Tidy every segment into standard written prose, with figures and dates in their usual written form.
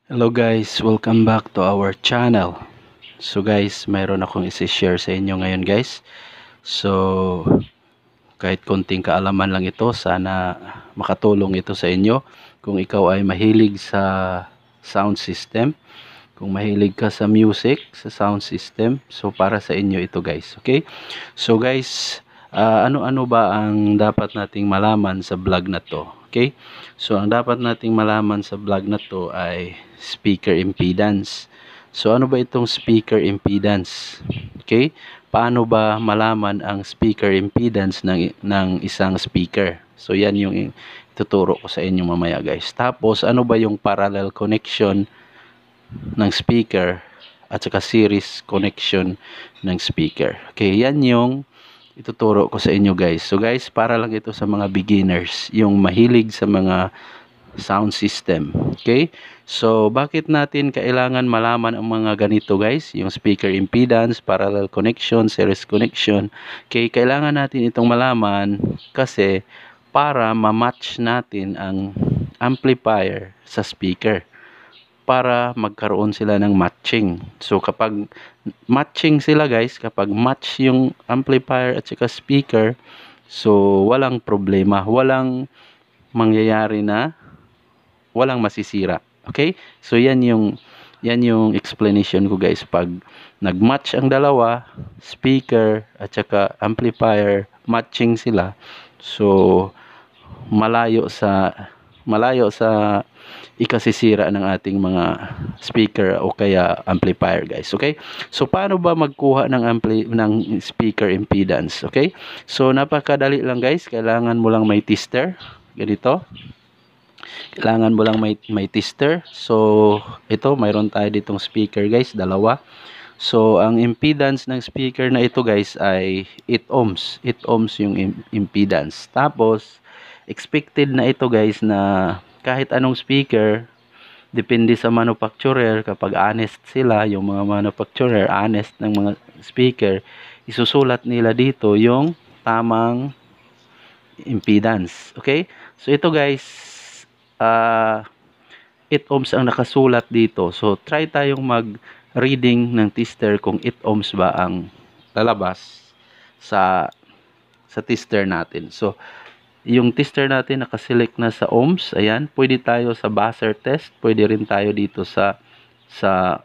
Hello guys, welcome back to our channel. So guys, mayroon akong isi-share sa inyo ngayon guys. So kahit konting kaalaman lang ito, sana makatulong ito sa inyo. Kung ikaw ay mahilig sa sound system, kung mahilig ka sa music, sa sound system, so para sa inyo ito guys. Okay? So guys, ano-ano ba ang dapat nating malaman sa vlog na to? Okay? So ang dapat nating malaman sa vlog na to ay speaker impedance. So ano ba itong speaker impedance? Okay? Paano ba malaman ang speaker impedance ng isang speaker? So yan yung ituturo ko sa inyo mamaya guys. Tapos ano ba yung parallel connection ng speaker at saka series connection ng speaker? Okay, yan yung ituturo ko sa inyo guys. So guys, para lang ito sa mga beginners, yung mahilig sa mga sound system. Okay? So, bakit natin kailangan malaman ang mga ganito guys? Yung speaker impedance, parallel connection, series connection. Okay? Kailangan natin itong malaman kasi para ma-match natin ang amplifier sa speaker, para magkaroon sila ng matching. So kapag matching sila guys, kapag match yung amplifier at saka speaker, so walang problema, walang mangyayari na walang masisira. Okay? So yan yung explanation ko guys. Pag nagmatch ang dalawa, speaker at saka amplifier, matching sila. So malayo sa ikasisira ng ating mga speaker o kaya amplifier guys. Okay? So paano ba magkuha ng speaker impedance? Okay? So napakadali lang guys. Kailangan mo lang may tester. Ganito. Kailangan mo lang may tester. So ito, mayroon tayo ditong speaker guys, dalawa. So ang impedance ng speaker na ito guys ay 8 ohms. 8 ohms yung impedance. Tapos expected na ito guys na kahit anong speaker, depende sa manufacturer, kapag honest sila, yung mga manufacturer, honest ng mga speaker, isusulat nila dito yung tamang impedance. Okay? So ito guys, 8 ohms ang nakasulat dito. So try tayong mag-reading ng tester kung 8 ohms ba ang lalabas sa tester natin. So yung tester natin nakaselect na sa ohms. Ayan, pwede tayo sa buzzer test, pwede rin tayo dito sa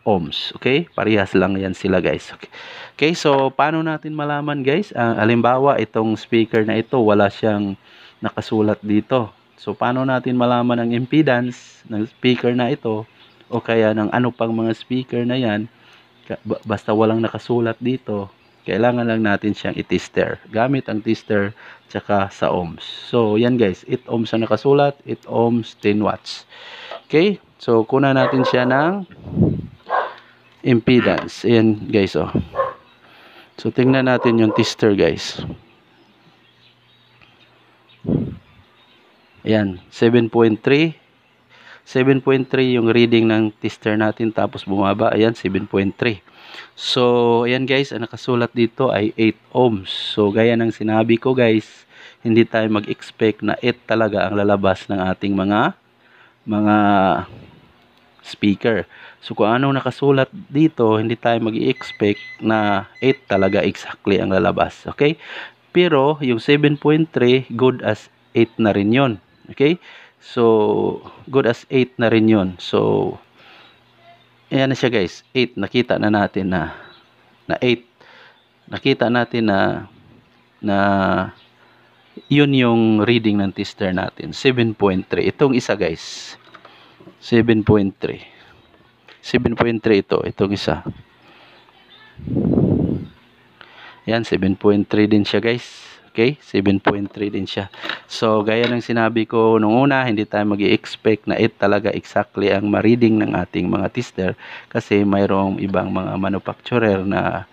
ohms. Okay? Parehas lang yan sila guys. Okay, so paano natin malaman guys? Halimbawa, itong speaker na ito, wala siyang nakasulat dito. So paano natin malaman ang impedance ng speaker na ito o kaya ng ano pang mga speaker na yan? Basta walang nakasulat dito, kailangan lang natin siyang i-tester gamit ang tester tsaka sa ohms. So yan guys, 8 ohms ang nakasulat, 8 ohms, 10 watts. Okay, so kunan natin siya ng impedance. Ayan guys, oh. So tingnan natin yung tester guys. Ayan, 7.3 yung reading ng tester natin, tapos bumaba. Ayan, 7.3. So, ayan guys, ang nakasulat dito ay 8 ohms. So, gaya ng sinabi ko guys, hindi tayo mag-expect na 8 talaga ang lalabas ng ating mga speaker. So, kung anong nakasulat dito, hindi tayo mag-expect na 8 talaga exactly ang lalabas. Okay? Pero, yung 7.3, good as 8 na rin yun. Okay? So, good as 8 na rin yun. So, ayan na siya guys, 8. Nakita na natin na 8. Nakita natin na yun yung reading ng tester natin. 7.3. Itong isa guys. 7.3. 7.3 ito. Itong isa. Ayan, 7.3 din siya guys. Okay, 7.3 din siya. So, gaya ng sinabi ko nung una, hindi tayo mag-i-expect na 8 talaga exactly ang ma-reading ng ating mga tester kasi mayroong ibang mga manufacturer na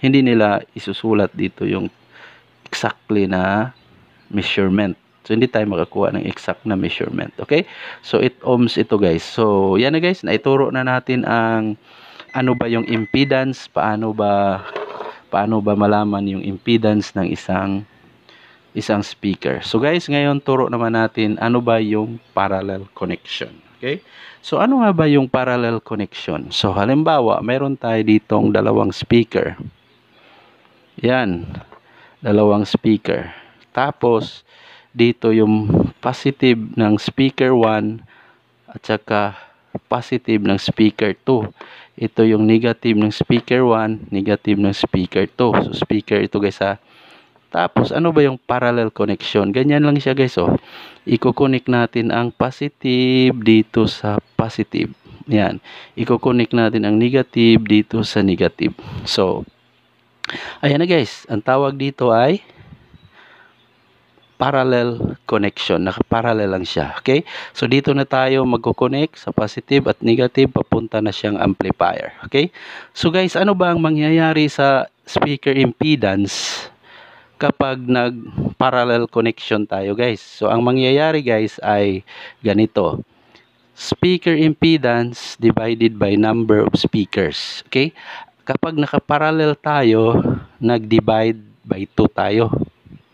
hindi nila isusulat dito yung exactly na measurement. So, hindi tayo makakuha ng exact na measurement. Okay? So, 8 ohms ito guys. So, yan na guys. Naituro na natin ang ano ba yung impedance, paano ba malaman yung impedance ng isang isang speaker. So guys, ngayon turo naman natin ano ba yung parallel connection. Okay? So ano nga ba yung parallel connection? So halimbawa, mayroon tayo ditong dalawang speaker. Yan, dalawang speaker. Tapos dito yung positive ng speaker 1 at saka positive ng speaker 2. Ito yung negative ng speaker 1, negative ng speaker 2. So speaker ito guys ha. Tapos, ano ba yung parallel connection? Ganyan lang siya guys, oh. Iko-connect natin ang positive dito sa positive. Yan. Iko-connect natin ang negative dito sa negative. So, ayan na guys. Ang tawag dito ay parallel connection. Nakaparallel lang siya. Okay? So, dito na tayo magko-connect sa positive at negative. Papunta na siyang amplifier. Okay? So, guys, ano ba ang mangyayari sa speaker impedance kapag nag-parallel connection tayo guys? So ang mangyayari guys ay ganito. Speaker impedance divided by number of speakers. Okay? Kapag naka-parallel tayo, nag-divide by 2 tayo.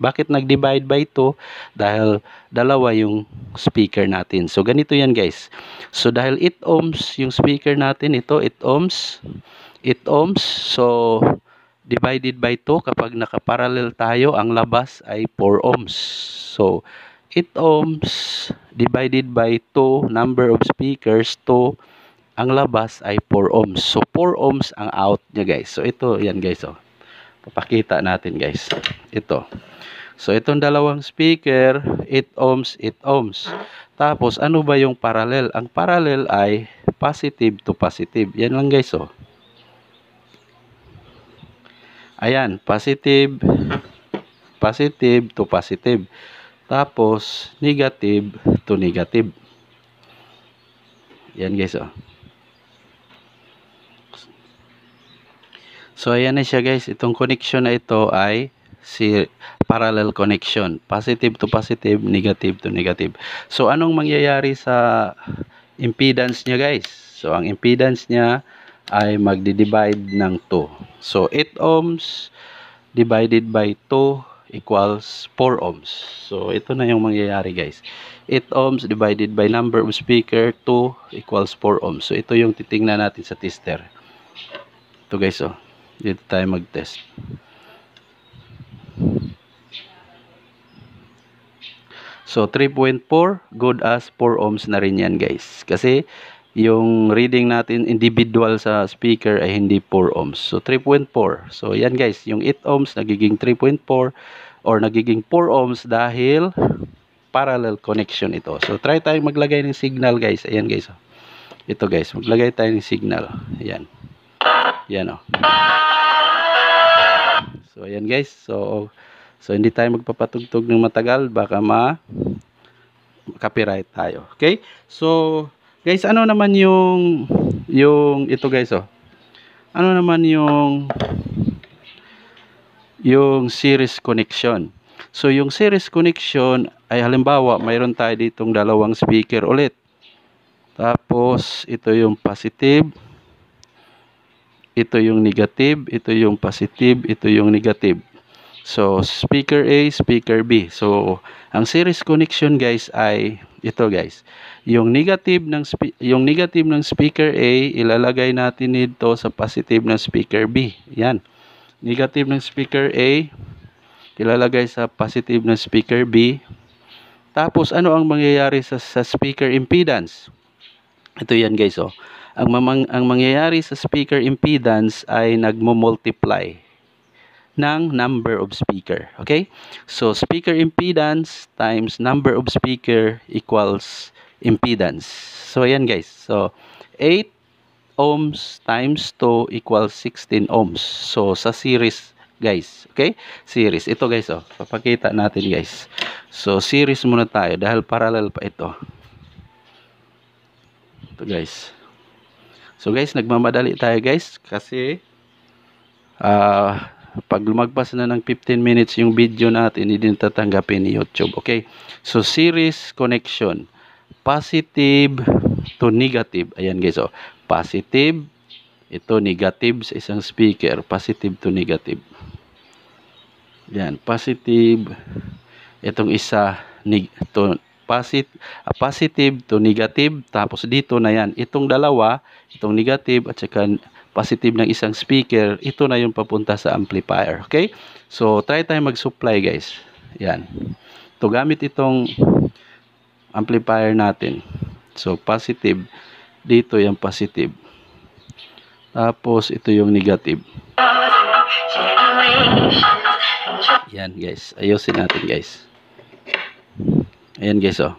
Bakit nag-divide by 2? Dahil dalawa yung speaker natin. So ganito yan guys. So dahil 8 ohms yung speaker natin, ito 8 ohms. 8 ohms. So divided by 2, kapag nakaparallel tayo, ang labas ay 4 ohms. So, 8 ohms divided by 2, number of speakers, 2, ang labas ay 4 ohms. So, 4 ohms ang out niya guys. So, ito, yan guys. Oh. Papakita natin guys. Ito. So, itong dalawang speaker, 8 ohms, 8 ohms. Tapos, ano ba yung parallel? Ang parallel ay positive to positive. Yan lang guys. Oh. Ayan, positive, positive to positive. Tapos, negative to negative. Yan guys, oh. So, ayan na siya guys. Itong connection na ito ay parallel connection. Positive to positive, negative to negative. So, anong mangyayari sa impedance niya guys? So, ang impedance niya ay magdi-divide ng 2. So, 8 ohms divided by 2 equals 4 ohms. So, ito na yung mangyayari guys. 8 ohms divided by number of speaker, 2 equals 4 ohms. So, ito yung titingnan natin sa tester. Ito guys, oh. Dito tayo mag-test. So, 3.4, good as 4 ohms na rin yan guys. Kasi, yung reading natin individual sa speaker ay hindi 4 ohms. So 3.4. So yan guys, yung 8 ohms nagiging 3.4 or nagiging 4 ohms dahil parallel connection ito. So try tayong maglagay ng signal guys. Ayan guys. Ito guys, maglagay tayo ng signal. Ayan. Yan oh. So ayan guys. So hindi tayo magpapatugtog ng matagal, baka copyright tayo. Okay? So guys, ano naman yung ito guys, oh. Ano naman yung series connection? So, yung series connection ay halimbawa, mayroon tayo ditong dalawang speaker ulit. Tapos, ito yung positive. Ito yung negative. Ito yung positive. Ito yung negative. So, speaker A, speaker B. So, ang series connection guys ay ito guys. Yung negative ng speaker A, ilalagay natin dito sa positive ng speaker B. Yan. Negative ng speaker A, ilalagay sa positive ng speaker B. Tapos, ano ang mangyayari sa speaker impedance? Ito yan guys, oh. Ang mangyayari sa speaker impedance ay nagmo-multiply ng number of speaker. Okay? So, speaker impedance times number of speaker equals impedance. So, ayan guys. So, 8 ohms times 2 equals 16 ohms. So, sa series guys. Okay? Series. Ito guys, oh. Papakita natin guys. So, series muna tayo dahil parallel pa ito. Ito guys. So, guys, nagmamadali tayo guys kasi pag lumagpas na ng 15 minutes yung video natin, hindi na tatanggapin ni YouTube. Okay? So, series connection. Positive to negative. Ayan guys, oh. Positive. Ito, negative sa isang speaker. Positive to negative. Ayan, positive Itong isa to positive to negative, tapos dito na yan. Itong dalawa, itong negative at saka positive ng isang speaker, ito na yung papunta sa amplifier. Okay? So, try tayo mag-supply guys. Yan. To gamit itong amplifier natin. So, positive. Dito yung positive. Tapos, ito yung negative. Yan guys. Ayusin natin guys. Ayan guys, oh.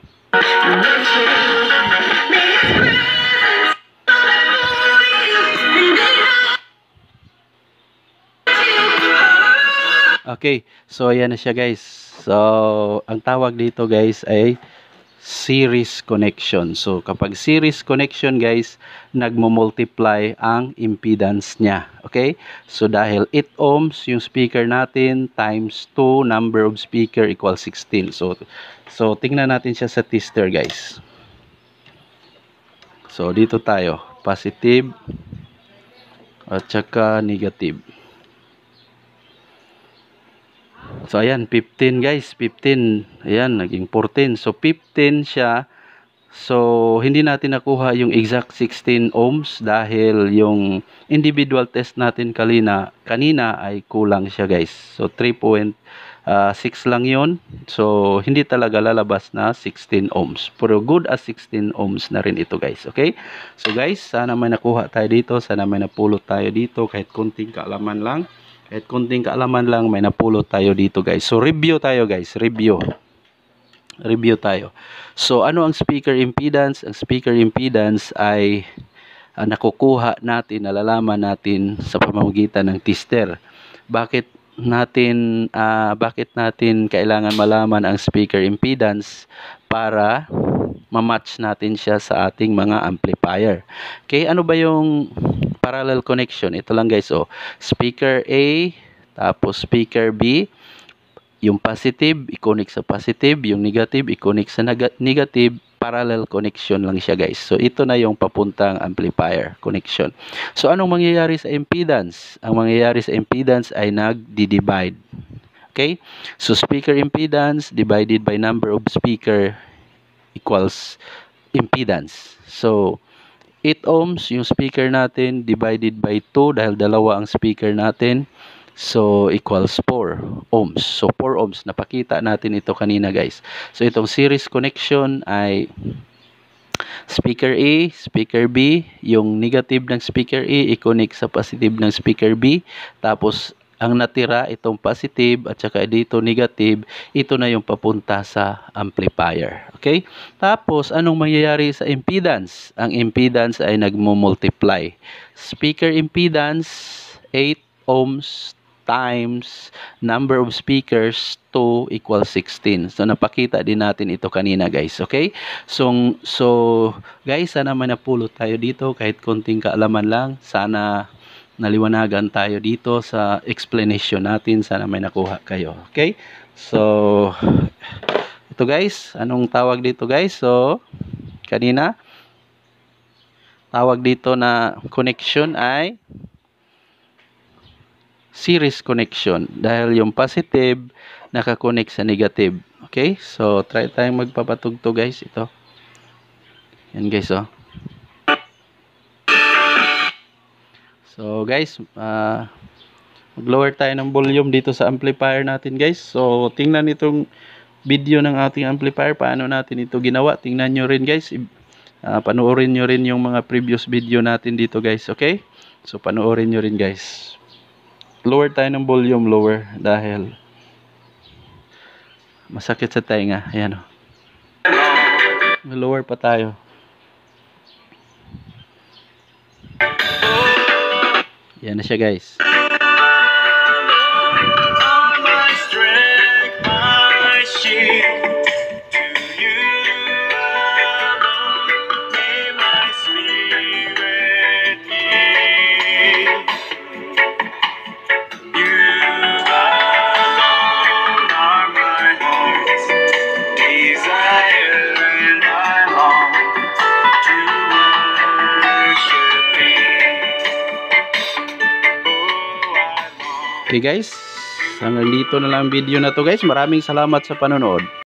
Okay. So, ayan na siya guys. So, ang tawag dito guys ay series connection. So, kapag series connection guys, nagmo-multiply ang impedance niya. Okay? So, dahil 8 ohms yung speaker natin times 2 number of speaker equals 16. So tingnan natin siya sa tester guys. So, dito tayo. Positive at saka negative. So, ayan, 15 guys, 15. Ayan, naging 14. So, 15 siya. So, hindi natin nakuha yung exact 16 ohms dahil yung individual test natin kanina ay kulang siya guys. So, 3.6 lang yun. So, hindi talaga lalabas na 16 ohms. Pero good as 16 ohms na rin ito guys. Okay? So, guys, sana may nakuha tayo dito. Sana may napulot tayo dito kahit konting kaalaman lang. Kahit konting kaalaman lang, may napulot tayo dito guys. So, review tayo guys. Review tayo. So, ano ang speaker impedance? Ang speaker impedance ay nakukuha natin, nalalaman natin sa pamamagitan ng tester. Bakit natin kailangan malaman ang speaker impedance? Para ma-match natin siya sa ating mga amplifier. Okay, ano ba yung parallel connection? Ito lang guys, oh. Speaker A, tapos speaker B. Yung positive, i-connect sa positive. Yung negative, i-connect sa negative. Parallel connection lang siya guys. So, ito na yung papuntang amplifier connection. So, anong mangyayari sa impedance? Ang mangyayari sa impedance ay nag-divide. Okay? So, speaker impedance divided by number of speaker equals impedance. So, 8 ohms yung speaker natin divided by 2 dahil dalawa ang speaker natin. So, equals 4 ohms. So, 4 ohms. Napakita natin ito kanina guys. So, itong series connection ay speaker A, speaker B. Yung negative ng speaker A, i-connect sa positive ng speaker B. Tapos, ang natira, itong positive at saka dito negative, ito na yung papunta sa amplifier. Okay? Tapos, anong mangyayari sa impedance? Ang impedance ay nagmo-multiply. Speaker impedance, 8 ohms times number of speakers 2 equals 16. So, napakita din natin ito kanina guys. Okay? So guys, sana may napulot tayo dito kahit konting kaalaman lang. Sana naliwanagan tayo dito sa explanation natin. Sana may nakuha kayo. Okay? So, ito guys. Anong tawag dito guys? So, kanina, tawag dito na connection ay series connection dahil yung positive nakakonect sa negative. Okay? So, try tayong magpapatugtog guys. Ito. Yan guys, oh. So, guys, mag-lower tayo ng volume dito sa amplifier natin guys. So, tingnan itong video ng ating amplifier. Paano natin ito ginawa? Tingnan nyo rin guys. Panoorin nyo rin yung mga previous video natin dito guys. Okay? So, panoorin nyo rin guys. Lower tayo ng volume, lower, dahil masakit sa tainga. Ayan, oh. Lower pa tayo. Yan na siya guys. Okay guys, Hanggang dito na lang ang video na to guys. Maraming salamat sa panonood.